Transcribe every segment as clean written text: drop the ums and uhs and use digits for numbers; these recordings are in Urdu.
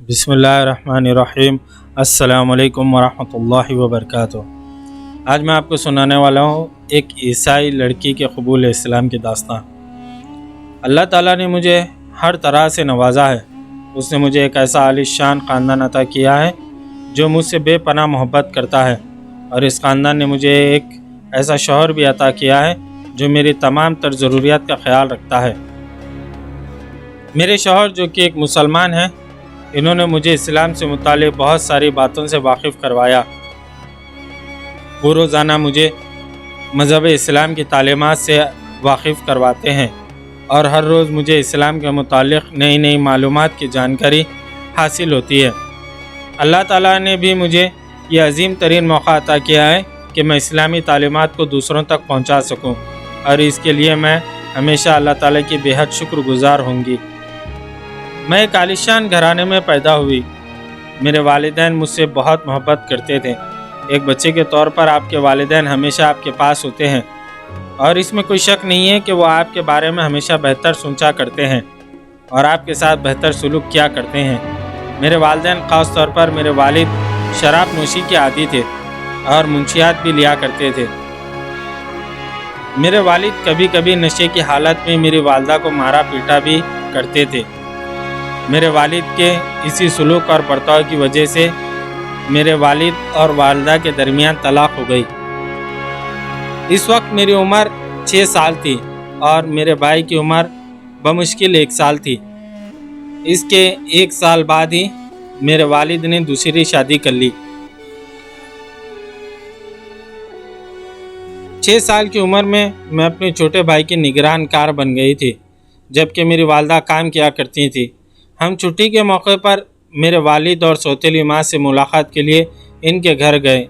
بسم اللہ الرحمن الرحیم۔ السلام علیکم ورحمۃ اللہ وبرکاتہ۔ آج میں آپ کو سنانے والا ہوں ایک عیسائی لڑکی کے قبول اسلام کی داستان۔ اللہ تعالیٰ نے مجھے ہر طرح سے نوازا ہے۔ اس نے مجھے ایک ایسا عالی شان خاندان عطا کیا ہے جو مجھ سے بے پناہ محبت کرتا ہے، اور اس خاندان نے مجھے ایک ایسا شوہر بھی عطا کیا ہے جو میری تمام تر ضروریات کا خیال رکھتا ہے۔ میرے شوہر جو کہ ایک مسلمان ہیں، انہوں نے مجھے اسلام سے متعلق بہت ساری باتوں سے واقف کروایا۔ وہ روزانہ مجھے مذہب اسلام کی تعلیمات سے واقف کرواتے ہیں، اور ہر روز مجھے اسلام کے متعلق نئی نئی معلومات کی جانکاری حاصل ہوتی ہے۔ اللہ تعالیٰ نے بھی مجھے یہ عظیم ترین موقع عطا کیا ہے کہ میں اسلامی تعلیمات کو دوسروں تک پہنچا سکوں، اور اس کے لیے میں ہمیشہ اللہ تعالیٰ کی بے حد شکر گزار ہوں گی۔ میں ایک عالیشان گھرانے میں پیدا ہوئی۔ میرے والدین مجھ سے بہت محبت کرتے تھے۔ ایک بچے کے طور پر آپ کے والدین ہمیشہ آپ کے پاس ہوتے ہیں، اور اس میں کوئی شک نہیں ہے کہ وہ آپ کے بارے میں ہمیشہ بہتر سوچا کرتے ہیں اور آپ کے ساتھ بہتر سلوک کیا کرتے ہیں۔ میرے والدین، خاص طور پر میرے والد، شراب نوشی کے عادی تھے اور منشیات بھی لیا کرتے تھے۔ میرے والد کبھی کبھی نشے کی حالت میں میری والدہ کو مارا پیٹا بھی کرتے تھے۔ میرے والد کے اسی سلوک اور برتاؤ کی وجہ سے میرے والد اور والدہ کے درمیان طلاق ہو گئی۔ اس وقت میری عمر 6 سال تھی اور میرے بھائی کی عمر بمشکل 1 سال تھی۔ اس کے 1 سال بعد ہی میرے والد نے دوسری شادی کر لی۔ 6 سال کی عمر میں اپنے چھوٹے بھائی کی نگران کار بن گئی تھی، جبکہ میری والدہ کام کیا کرتی تھی۔ ہم چھٹی کے موقع پر میرے والد اور سوتیلی ماں سے ملاقات کے لیے ان کے گھر گئے،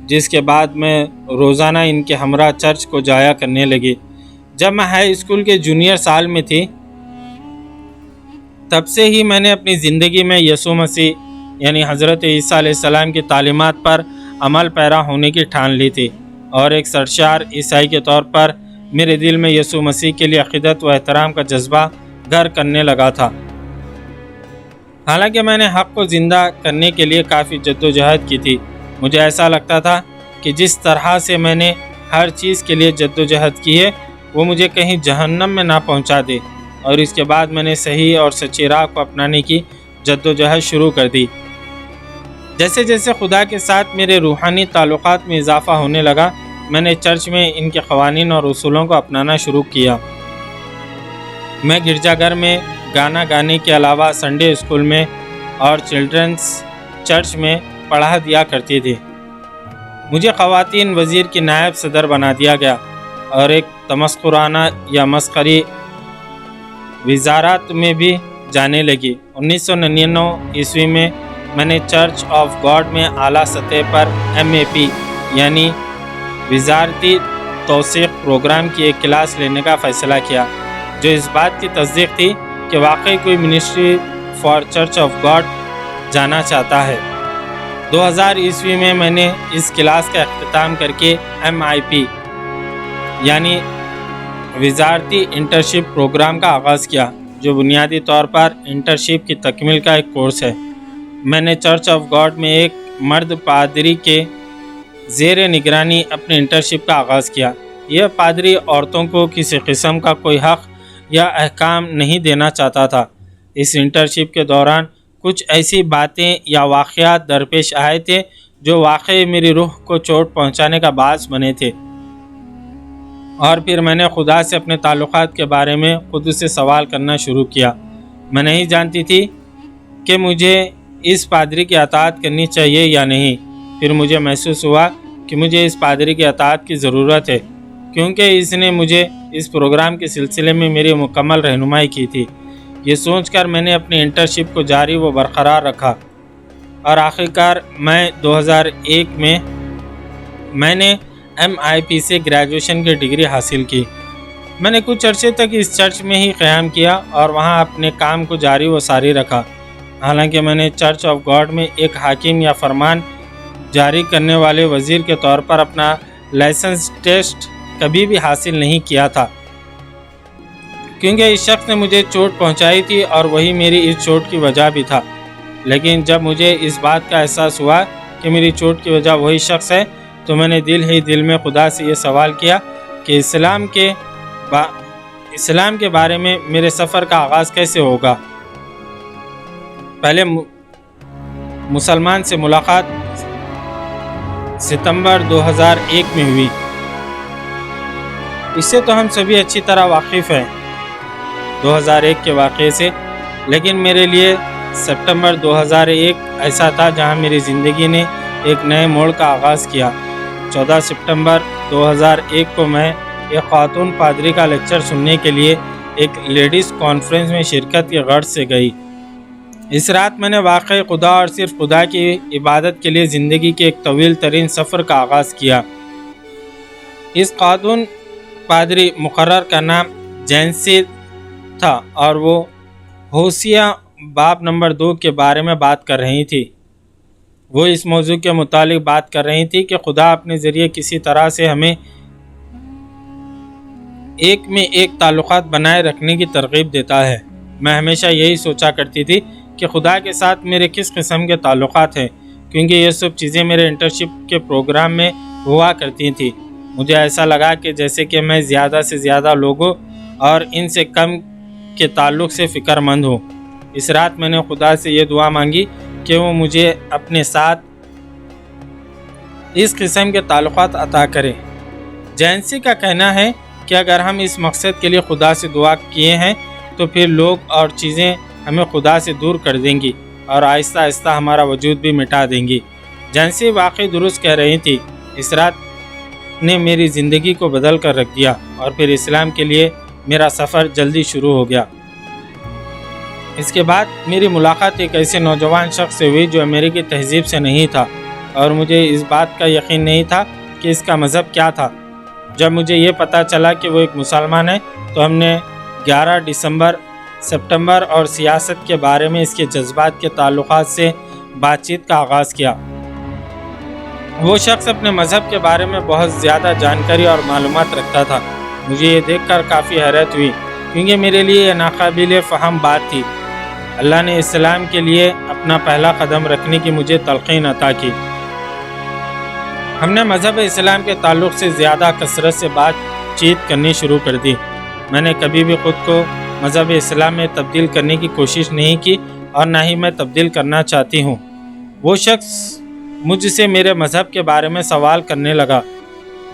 جس کے بعد میں روزانہ ان کے ہمراہ چرچ کو جایا کرنے لگی۔ جب میں ہائی اسکول کے جونیئر سال میں تھی، تب سے ہی میں نے اپنی زندگی میں یسوع مسیح یعنی حضرت عیسیٰ علیہ السلام کی تعلیمات پر عمل پیرا ہونے کی ٹھان لی تھی، اور ایک سرشار عیسائی کے طور پر میرے دل میں یسوع مسیح کے لیے عقیدت و احترام کا جذبہ گھر کرنے لگا تھا۔ حالانکہ میں نے حق کو زندہ کرنے کے لیے کافی جدوجہد کی تھی، مجھے ایسا لگتا تھا کہ جس طرح سے میں نے ہر چیز کے لیے جدوجہد کی ہے، وہ مجھے کہیں جہنم میں نہ پہنچا دے، اور اس کے بعد میں نے صحیح اور سچی راہ کو اپنانے کی جدوجہد شروع کر دی۔ جیسے جیسے خدا کے ساتھ میرے روحانی تعلقات میں اضافہ ہونے لگا، میں نے چرچ میں ان کے قوانین اور اصولوں کو اپنانا شروع کیا۔ میں گرجا گھر میں گانا گانے کے علاوہ سنڈے اسکول میں اور چلڈرنس چرچ میں پڑھا دیا کرتی تھی۔ مجھے خواتین وزیر کی نائب صدر بنا دیا گیا، اور ایک تمسخرانہ یا مسخری وزارات میں بھی جانے لگی۔ 1999 عیسوی میں نے چرچ آف گاڈ میں اعلیٰ سطح پر MAP یعنی وزارتی توثیق پروگرام کی ایک کلاس لینے کا فیصلہ کیا، جو اس بات کی تصدیق تھی کہ واقعی کوئی ministry for church of God جانا چاہتا ہے۔ 2000 عیسوی میں نے اس کلاس کا اختتام کر کے MIP یعنی وزارتی انٹرشپ پروگرام کا آغاز کیا، جو بنیادی طور پر انٹرشپ کی تکمیل کا ایک کورس ہے۔ میں نے چرچ آف گاڈ میں ایک مرد پادری کے زیر نگرانی اپنے انٹرشپ کا آغاز کیا۔ یہ پادری عورتوں کو کسی قسم کا کوئی حق یا احکام نہیں دینا چاہتا تھا۔ اس انٹرشپ کے دوران کچھ ایسی باتیں یا واقعات درپیش آئے تھے جو واقعی میری روح کو چوٹ پہنچانے کا باعث بنے تھے، اور پھر میں نے خدا سے اپنے تعلقات کے بارے میں خود سے سوال کرنا شروع کیا۔ میں نہیں جانتی تھی کہ مجھے اس پادری کی اطاعت کرنی چاہیے یا نہیں۔ پھر مجھے محسوس ہوا کہ مجھے اس پادری کی اطاعت کی ضرورت ہے، کیونکہ اس نے مجھے اس پروگرام کے سلسلے میں میری مکمل رہنمائی کی تھی۔ یہ سوچ کر میں نے اپنی انٹرشپ کو جاری و برقرار رکھا، اور آخرکار میں 2001 میں نے MIP سے گریجویشن کی ڈگری حاصل کی۔ میں نے کچھ عرصے تک اس چرچ میں ہی قیام کیا اور وہاں اپنے کام کو جاری و ساری رکھا۔ حالانکہ میں نے چرچ آف گاڈ میں ایک حاکم یا فرمان جاری کرنے والے وزیر کے طور پر اپنا لائسنس ٹیسٹ کبھی بھی حاصل نہیں کیا تھا، کیونکہ اس شخص نے مجھے چوٹ پہنچائی تھی اور وہی میری اس چوٹ کی وجہ بھی تھا۔ لیکن جب مجھے اس بات کا احساس ہوا کہ میری چوٹ کی وجہ وہی شخص ہے تو میں نے دل ہی دل میں خدا سے یہ سوال کیا کہ اسلام کے بارے میں میرے سفر کا آغاز کیسے ہوگا۔ پہلے مسلمان سے ملاقات ستمبر 2001 میں ہوئی۔ اس سے تو ہم سبھی اچھی طرح واقف ہیں 2001 کے واقعے سے، لیکن میرے لیے ستمبر 2001 ایسا تھا جہاں میری زندگی نے ایک نئے موڑ کا آغاز کیا۔ 14 ستمبر 2001 کو میں ایک خاتون پادری کا لیکچر سننے کے لیے ایک لیڈیز کانفرنس میں شرکت کی غرض سے گئی۔ اس رات میں نے واقعی خدا اور صرف خدا کی عبادت کے لیے زندگی کے ایک طویل ترین سفر کا آغاز کیا۔ اس خاتون پادری مقرر کا نام جینسی تھا اور وہ ہوسیہ باب نمبر 2 کے بارے میں بات کر رہی تھی۔ وہ اس موضوع کے متعلق بات کر رہی تھی کہ خدا اپنے ذریعے کسی طرح سے ہمیں ایک میں ایک تعلقات بنائے رکھنے کی ترغیب دیتا ہے۔ میں ہمیشہ یہی سوچا کرتی تھی کہ خدا کے ساتھ میرے کس قسم کے تعلقات ہیں، کیونکہ یہ سب چیزیں میرے انٹرنشپ کے پروگرام میں ہوا کرتی تھیں۔ مجھے ایسا لگا کہ جیسے کہ میں زیادہ سے زیادہ لوگوں اور ان سے کم کے تعلق سے فکر مند ہوں۔ اس رات میں نے خدا سے یہ دعا مانگی کہ وہ مجھے اپنے ساتھ اس قسم کے تعلقات عطا کرے۔ جینسی کا کہنا ہے کہ اگر ہم اس مقصد کے لیے خدا سے دعا کیے ہیں تو پھر لوگ اور چیزیں ہمیں خدا سے دور کر دیں گی اور آہستہ آہستہ ہمارا وجود بھی مٹا دیں گی۔ جینسی واقعی درست کہہ رہی تھی۔ اس رات نے میری زندگی کو بدل کر رکھ دیا اور پھر اسلام کے لیے میرا سفر جلدی شروع ہو گیا۔ اس کے بعد میری ملاقات ایک ایسے نوجوان شخص سے ہوئی جو امریکی تہذیب سے نہیں تھا اور مجھے اس بات کا یقین نہیں تھا کہ اس کا مذہب کیا تھا۔ جب مجھے یہ پتہ چلا کہ وہ ایک مسلمان ہے تو ہم نے 11 ستمبر اور سیاست کے بارے میں اس کے جذبات کے تعلقات سے بات چیت کا آغاز کیا۔ وہ شخص اپنے مذہب کے بارے میں بہت زیادہ جانکاری اور معلومات رکھتا تھا۔ مجھے یہ دیکھ کر کافی حیرت ہوئی کیونکہ میرے لیے یہ ناقابل فہم بات تھی۔ اللہ نے اسلام کے لیے اپنا پہلا قدم رکھنے کی مجھے تلقین عطا کی۔ ہم نے مذہب اسلام کے تعلق سے زیادہ کثرت سے بات چیت کرنی شروع کر دی۔ میں نے کبھی بھی خود کو مذہب اسلام میں تبدیل کرنے کی کوشش نہیں کی اور نہ ہی میں تبدیل کرنا چاہتی ہوں۔ وہ شخص مجھ سے میرے مذہب کے بارے میں سوال کرنے لگا،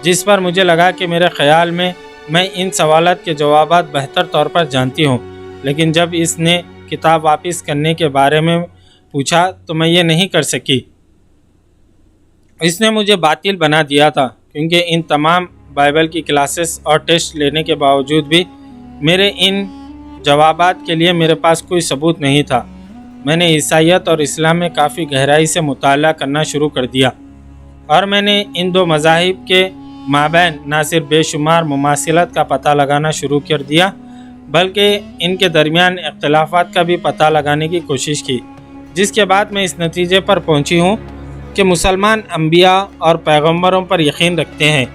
جس پر مجھے لگا کہ میرے خیال میں ان سوالات کے جوابات بہتر طور پر جانتی ہوں، لیکن جب اس نے کتاب واپس کرنے کے بارے میں پوچھا تو میں یہ نہیں کر سکی۔ اس نے مجھے باطل بنا دیا تھا کیونکہ ان تمام بائبل کی کلاسز اور ٹیسٹ لینے کے باوجود بھی میرے ان جوابات کے لیے میرے پاس کوئی ثبوت نہیں تھا۔ میں نے عیسائیت اور اسلام میں کافی گہرائی سے مطالعہ کرنا شروع کر دیا اور میں نے ان دو مذاہب کے مابین نہ صرف بے شمار مماثلت کا پتہ لگانا شروع کر دیا بلکہ ان کے درمیان اختلافات کا بھی پتہ لگانے کی کوشش کی، جس کے بعد میں اس نتیجے پر پہنچی ہوں کہ مسلمان انبیاء اور پیغمبروں پر یقین رکھتے ہیں،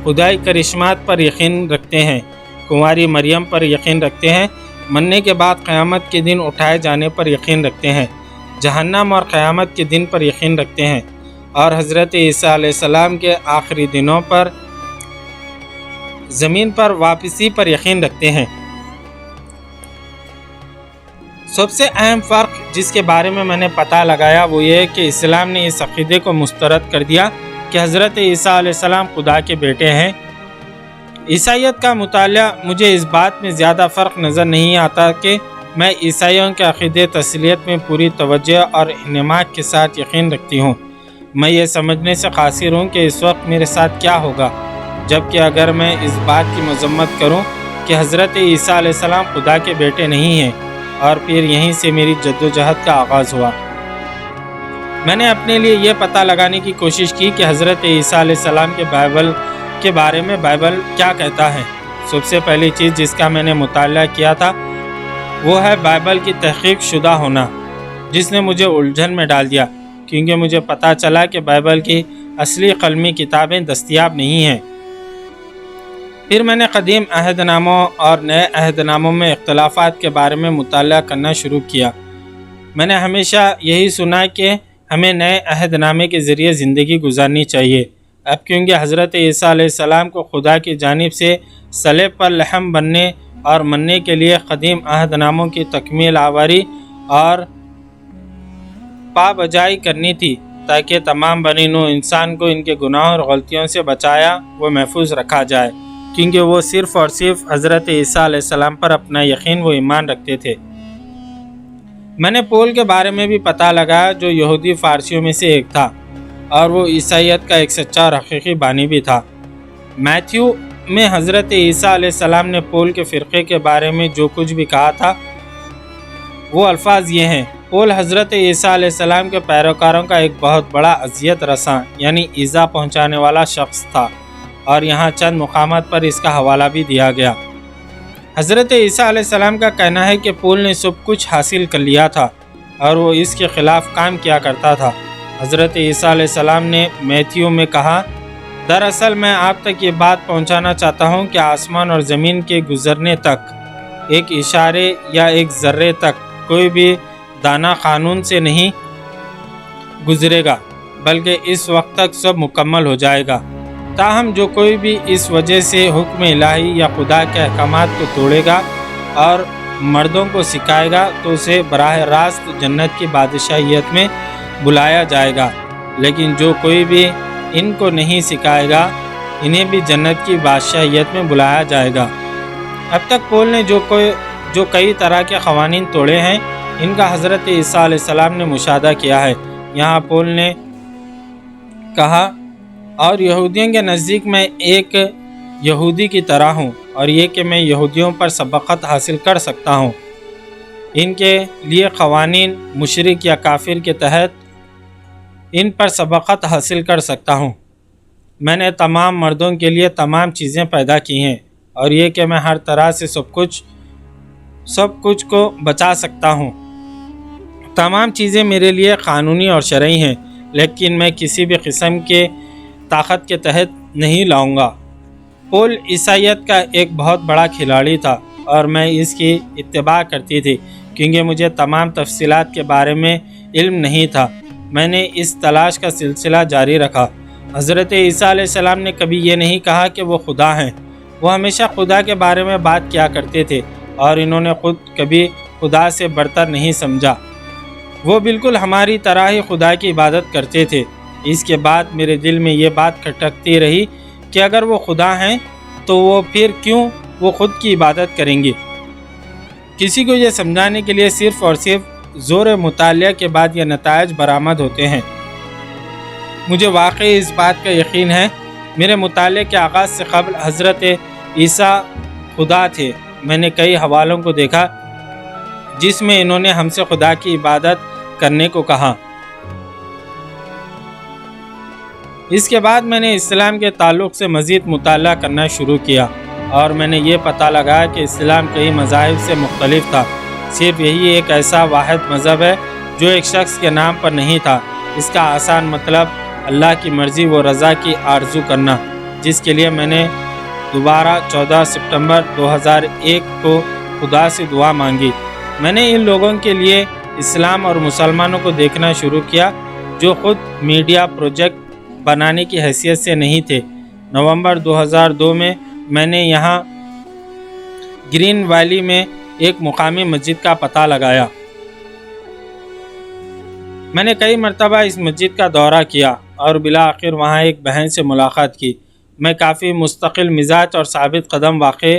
خدائی کرشمات پر یقین رکھتے ہیں، کنواری مریم پر یقین رکھتے ہیں، مرنے کے بعد قیامت کے دن اٹھائے جانے پر یقین رکھتے ہیں، جہنم اور قیامت کے دن پر یقین رکھتے ہیں اور حضرت عیسیٰ علیہ السلام کے آخری دنوں پر زمین پر واپسی پر یقین رکھتے ہیں۔ سب سے اہم فرق جس کے بارے میں نے پتہ لگایا وہ یہ کہ اسلام نے اس عقیدے کو مسترد کر دیا کہ حضرت عیسیٰ علیہ السلام خدا کے بیٹے ہیں۔ عیسائیت کا مطالعہ مجھے اس بات میں زیادہ فرق نظر نہیں آتا کہ میں عیسائیوں کے عقیدے تسلیت میں پوری توجہ اور انہماک کے ساتھ یقین رکھتی ہوں۔ میں یہ سمجھنے سے قاصر ہوں کہ اس وقت میرے ساتھ کیا ہوگا، جبکہ اگر میں اس بات کی مذمت کروں کہ حضرت عیسیٰ علیہ السلام خدا کے بیٹے نہیں ہیں، اور پھر یہیں سے میری جدوجہد کا آغاز ہوا۔ میں نے اپنے لیے یہ پتہ لگانے کی کوشش کی کہ حضرت عیسیٰ علیہ السلام کے بائبل کے بارے میں بائبل کیا کہتا ہے۔ سب سے پہلی چیز جس کا میں نے مطالعہ کیا تھا وہ ہے بائبل کی تحقیق شدہ ہونا، جس نے مجھے الجھن میں ڈال دیا کیونکہ مجھے پتہ چلا کہ بائبل کی اصلی قلمی کتابیں دستیاب نہیں ہیں۔ پھر میں نے قدیم عہد ناموں اور نئے عہد ناموں میں اختلافات کے بارے میں مطالعہ کرنا شروع کیا۔ میں نے ہمیشہ یہی سنا کہ ہمیں نئے عہد نامے کے ذریعے زندگی گزارنی چاہیے۔ اب کیونکہ حضرت عیسیٰ علیہ السلام کو خدا کی جانب سے صلیب پر لحم بننے اور مرنے کے لیے قدیم عہد ناموں کی تکمیل آوری اور پابجائی کرنی تھی تاکہ تمام بنی نوع انسان کو ان کے گناہوں اور غلطیوں سے بچایا و محفوظ رکھا جائے، کیونکہ وہ صرف اور صرف حضرت عیسیٰ علیہ السلام پر اپنا یقین و ایمان رکھتے تھے۔ میں نے پول کے بارے میں بھی پتہ لگایا جو یہودی فارسیوں میں سے ایک تھا اور وہ عیسائیت کا ایک سچا اور حقیقی بانی بھی تھا۔ میتھیو میں حضرت عیسیٰ علیہ السلام نے پول کے فرقے کے بارے میں جو کچھ بھی کہا تھا وہ الفاظ یہ ہیں: پول حضرت عیسیٰ علیہ السلام کے پیروکاروں کا ایک بہت بڑا اذیت رساں یعنی ایذا پہنچانے والا شخص تھا، اور یہاں چند مقامات پر اس کا حوالہ بھی دیا گیا۔ حضرت عیسیٰ علیہ السلام کا کہنا ہے کہ پول نے سب کچھ حاصل کر لیا تھا اور وہ اس کے خلاف کام کیا کرتا تھا۔ حضرت عیسیٰ علیہ السلام نے میتھیو میں کہا: دراصل میں آپ تک یہ بات پہنچانا چاہتا ہوں کہ آسمان اور زمین کے گزرنے تک، ایک اشارے یا ایک ذرے تک کوئی بھی دانہ قانون سے نہیں گزرے گا، بلکہ اس وقت تک سب مکمل ہو جائے گا۔ تاہم جو کوئی بھی اس وجہ سے حکم الہی یا خدا کے احکامات کو توڑے گا اور مردوں کو سکھائے گا تو اسے براہ راست جنت کی بادشاہیت میں بلایا جائے گا، لیکن جو کوئی بھی ان کو نہیں سکھائے گا انہیں بھی جنت کی بادشاہیت میں بلایا جائے گا۔ اب تک پول نے جو کئی طرح کے قوانین توڑے ہیں ان کا حضرت عیسیٰ علیہ السلام نے مشاہدہ کیا ہے۔ یہاں پول نے کہا: اور یہودیوں کے نزدیک میں ایک یہودی کی طرح ہوں، اور یہ کہ میں یہودیوں پر سبقت حاصل کر سکتا ہوں، ان کے لیے قوانین مشرک یا کافر کے تحت ان پر سبقت حاصل کر سکتا ہوں۔ میں نے تمام مردوں کے لیے تمام چیزیں پیدا کی ہیں، اور یہ کہ میں ہر طرح سے سب کچھ کو بچا سکتا ہوں۔ تمام چیزیں میرے لیے قانونی اور شرعی ہیں، لیکن میں کسی بھی قسم کے طاقت کے تحت نہیں لاؤں گا۔ پول عیسائیت کا ایک بہت بڑا کھلاڑی تھا اور میں اس کی اتباع کرتی تھی کیونکہ مجھے تمام تفصیلات کے بارے میں علم نہیں تھا۔ میں نے اس تلاش کا سلسلہ جاری رکھا۔ حضرت عیسیٰ علیہ السلام نے کبھی یہ نہیں کہا کہ وہ خدا ہیں، وہ ہمیشہ خدا کے بارے میں بات کیا کرتے تھے اور انہوں نے خود کبھی خدا سے برتر نہیں سمجھا۔ وہ بالکل ہماری طرح ہی خدا کی عبادت کرتے تھے۔ اس کے بعد میرے دل میں یہ بات کھٹکتی رہی کہ اگر وہ خدا ہیں تو وہ پھر کیوں وہ خود کی عبادت کریں گے؟ کسی کو یہ سمجھانے کے لیے صرف اور صرف زور مطالعہ کے بعد یہ نتائج برآمد ہوتے ہیں۔ مجھے واقعی اس بات کا یقین ہے، میرے مطالعے کے آغاز سے قبل حضرت عیسیٰ خدا تھے۔ میں نے کئی حوالوں کو دیکھا جس میں انہوں نے ہم سے خدا کی عبادت کرنے کو کہا۔ اس کے بعد میں نے اسلام کے تعلق سے مزید مطالعہ کرنا شروع کیا اور میں نے یہ پتہ لگایا کہ اسلام کئی مذاہب سے مختلف تھا۔ صرف یہی ایک ایسا واحد مذہب ہے جو ایک شخص کے نام پر نہیں تھا۔ اس کا آسان مطلب اللہ کی مرضی و رضا کی آرزو کرنا، جس کے لیے میں نے دوبارہ 14 ستمبر 2001 کو خدا سے دعا مانگی۔ میں نے ان لوگوں کے لیے اسلام اور مسلمانوں کو دیکھنا شروع کیا جو خود میڈیا پروجیکٹ بنانے کی حیثیت سے نہیں تھے۔ نومبر 2002 میں نے یہاں گرین ویلی میں ایک مقامی مسجد کا پتہ لگایا۔ میں نے کئی مرتبہ اس مسجد کا دورہ کیا اور بالآخر وہاں ایک بہن سے ملاقات کی۔ میں کافی مستقل مزاج اور ثابت قدم واقع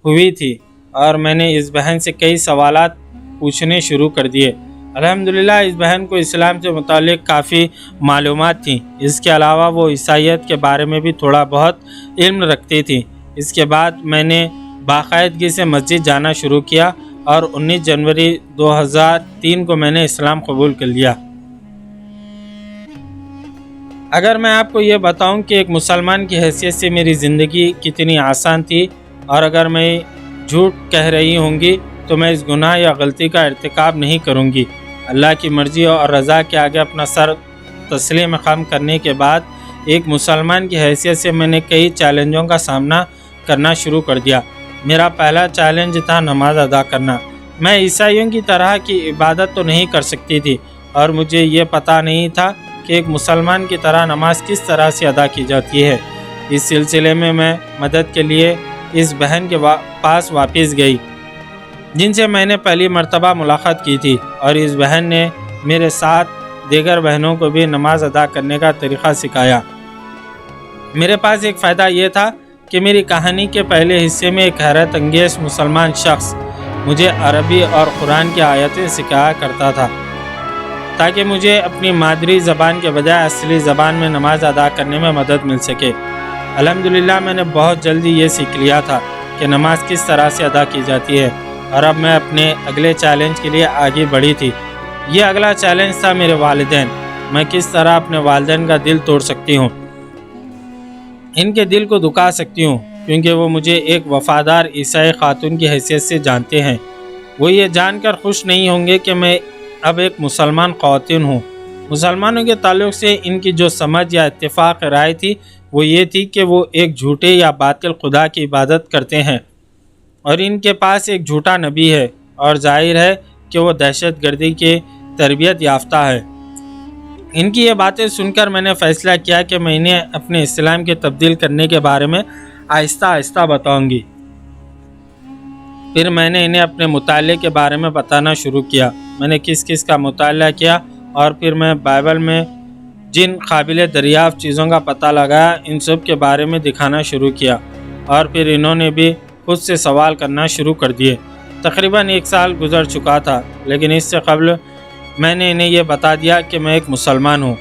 ہوئی تھی اور میں نے اس بہن سے کئی سوالات پوچھنے شروع کر دیے۔ الحمدللہ اس بہن کو اسلام سے متعلق کافی معلومات تھیں۔ اس کے علاوہ وہ عیسائیت کے بارے میں بھی تھوڑا بہت علم رکھتی تھی۔ اس کے بعد میں نے باقاعدگی سے مسجد جانا شروع کیا اور 19 جنوری 2003 کو میں نے اسلام قبول کر لیا۔ اگر میں آپ کو یہ بتاؤں کہ ایک مسلمان کی حیثیت سے میری زندگی کتنی آسان تھی، اور اگر میں جھوٹ کہہ رہی ہوں گی تو میں اس گناہ یا غلطی کا ارتکاب نہیں کروں گی۔ اللہ کی مرضی اور رضا کے آگے اپنا سر تسلیم خم کرنے کے بعد ایک مسلمان کی حیثیت سے میں نے کئی چیلنجوں کا سامنا کرنا شروع کر دیا۔ میرا پہلا چیلنج تھا نماز ادا کرنا۔ میں عیسائیوں کی طرح کی عبادت تو نہیں کر سکتی تھی، اور مجھے یہ پتہ نہیں تھا کہ ایک مسلمان کی طرح نماز کس طرح سے ادا کی جاتی ہے۔ اس سلسلے میں مدد کے لیے اس بہن کے پاس واپس گئی جن سے میں نے پہلی مرتبہ ملاقات کی تھی، اور اس بہن نے میرے ساتھ دیگر بہنوں کو بھی نماز ادا کرنے کا طریقہ سکھایا۔ میرے پاس ایک فائدہ یہ تھا کہ میری کہانی کے پہلے حصے میں ایک حیرت انگیز مسلمان شخص مجھے عربی اور قرآن کی آیتیں سکھایا کرتا تھا تاکہ مجھے اپنی مادری زبان کے بجائے اصلی زبان میں نماز ادا کرنے میں مدد مل سکے۔ الحمدللہ میں نے بہت جلدی یہ سیکھ لیا تھا کہ نماز کس طرح سے ادا کی جاتی ہے، اور اب میں اپنے اگلے چیلنج کے لیے آگے بڑھی تھی۔ یہ اگلا چیلنج تھا میرے والدین۔ میں کس طرح اپنے والدین کا دل توڑ سکتی ہوں، ان کے دل کو دکھا سکتی ہوں، کیونکہ وہ مجھے ایک وفادار عیسائی خاتون کی حیثیت سے جانتے ہیں۔ وہ یہ جان کر خوش نہیں ہوں گے کہ میں اب ایک مسلمان خواتین ہوں۔ مسلمانوں کے تعلق سے ان کی جو سمجھ یا اتفاق رائے تھی وہ یہ تھی کہ وہ ایک جھوٹے یا باطل خدا کی عبادت کرتے ہیں، اور ان کے پاس ایک جھوٹا نبی ہے، اور ظاہر ہے کہ وہ دہشت گردی کی تربیت یافتہ ہے۔ ان کی یہ باتیں سن کر میں نے فیصلہ کیا کہ میں انہیں اپنے اسلام کے تبدیل کرنے کے بارے میں آہستہ آہستہ بتاؤں گی۔ پھر میں نے انہیں اپنے مطالعے کے بارے میں بتانا شروع کیا۔ میں نے کس کا مطالعہ کیا، اور پھر میں بائبل میں جن قابل دریافت چیزوں کا پتہ لگایا ان سب کے بارے میں دکھانا شروع کیا، اور پھر انہوں نے بھی خود سے سوال کرنا شروع کر دیے۔ تقریباً 1 سال گزر چکا تھا، لیکن اس سے قبل میں نے انہیں یہ بتا دیا کہ میں ایک مسلمان ہوں،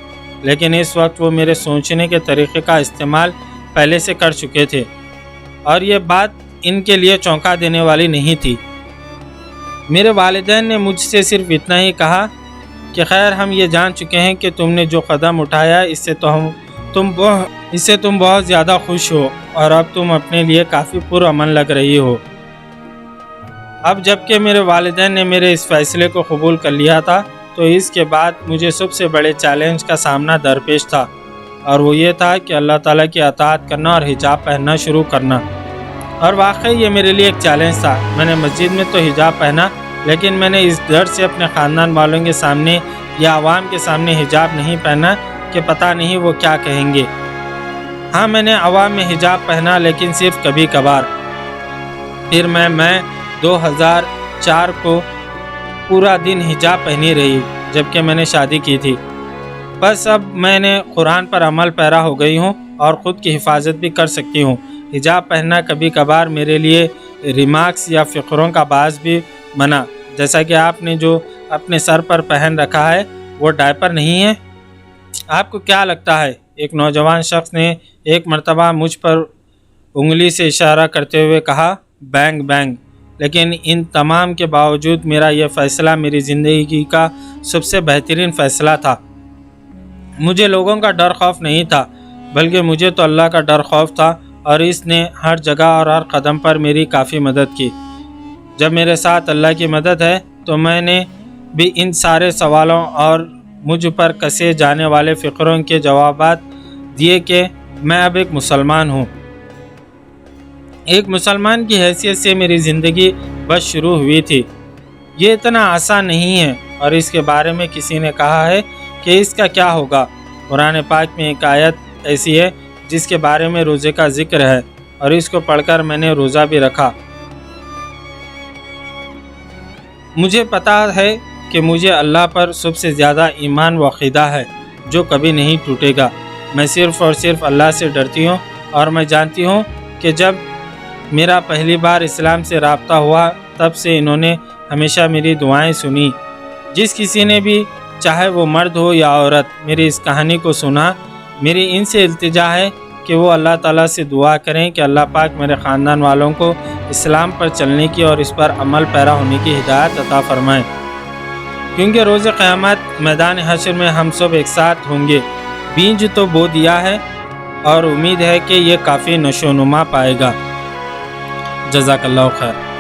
لیکن اس وقت وہ میرے سوچنے کے طریقے کا استعمال پہلے سے کر چکے تھے، اور یہ بات ان کے لیے چونکا دینے والی نہیں تھی۔ میرے والدین نے مجھ سے صرف اتنا ہی کہا کہ خیر، ہم یہ جان چکے ہیں کہ تم نے جو قدم اٹھایا اس سے تم بہت زیادہ خوش ہو، اور اب تم اپنے لیے کافی پرامن لگ رہی ہو۔ اب جب کہ میرے والدین نے میرے اس فیصلے کو قبول کر لیا تھا، تو اس کے بعد مجھے سب سے بڑے چیلنج کا سامنا درپیش تھا، اور وہ یہ تھا کہ اللہ تعالیٰ کی اطاعت کرنا اور حجاب پہننا شروع کرنا۔ اور واقعی یہ میرے لیے ایک چیلنج تھا۔ میں نے مسجد میں تو حجاب پہنا، لیکن میں نے اس ڈر سے اپنے خاندان والوں کے سامنے یا عوام کے سامنے حجاب نہیں پہنا کہ پتہ نہیں وہ کیا کہیں گے۔ ہاں، میں نے عوام میں حجاب پہنا، لیکن صرف کبھی کبھار۔ پھر میں 2004 کو پورا دن حجاب پہنی رہی، جبکہ میں نے شادی کی تھی۔ بس اب میں نے قرآن پر عمل پیرا ہو گئی ہوں اور خود کی حفاظت بھی کر سکتی ہوں۔ حجاب پہننا کبھی کبھار میرے لیے ریمارکس یا فقروں کا باعث بھی بنا، جیسا کہ آپ نے جو اپنے سر پر پہن رکھا ہے وہ ڈائپر نہیں ہے۔ آپ کو کیا لگتا ہے؟ ایک نوجوان شخص نے ایک مرتبہ مجھ پر انگلی سے اشارہ کرتے ہوئے کہا، بینگ بینگ۔ لیکن ان تمام کے باوجود میرا یہ فیصلہ میری زندگی کا سب سے بہترین فیصلہ تھا۔ مجھے لوگوں کا ڈر خوف نہیں تھا، بلکہ مجھے تو اللہ کا ڈر خوف تھا، اور اس نے ہر جگہ اور ہر قدم پر میری کافی مدد کی۔ جب میرے ساتھ اللہ کی مدد ہے تو میں نے بھی ان سارے سوالوں اور مجھ پر کسے جانے والے فقروں کے جوابات دیے کہ میں اب ایک مسلمان ہوں۔ ایک مسلمان کی حیثیت سے میری زندگی بس شروع ہوئی تھی۔ یہ اتنا آسان نہیں ہے، اور اس کے بارے میں کسی نے کہا ہے کہ اس کا کیا ہوگا۔ قرآن پاک میں ایک آیت ایسی ہے جس کے بارے میں روزے کا ذکر ہے، اور اس کو پڑھ کر میں نے روزہ بھی رکھا۔ مجھے پتا ہے کہ مجھے اللہ پر سب سے زیادہ ایمان و عقیدہ ہے جو کبھی نہیں ٹوٹے گا۔ میں صرف اور صرف اللہ سے ڈرتی ہوں، اور میں جانتی ہوں کہ جب میرا پہلی بار اسلام سے رابطہ ہوا تب سے انہوں نے ہمیشہ میری دعائیں سنی۔ جس کسی نے بھی، چاہے وہ مرد ہو یا عورت، میری اس کہانی کو سنا، میری ان سے التجا ہے کہ وہ اللہ تعالیٰ سے دعا کریں کہ اللہ پاک میرے خاندان والوں کو اسلام پر چلنے کی اور اس پر عمل پیرا ہونے کی ہدایت عطا فرمائیں، کیونکہ روز قیامت میدان حشر میں ہم سب ایک ساتھ ہوں گے۔ بیج تو بو دیا ہے، اور امید ہے کہ یہ کافی نشو و نما پائے گا۔ جزاک اللہ خیر۔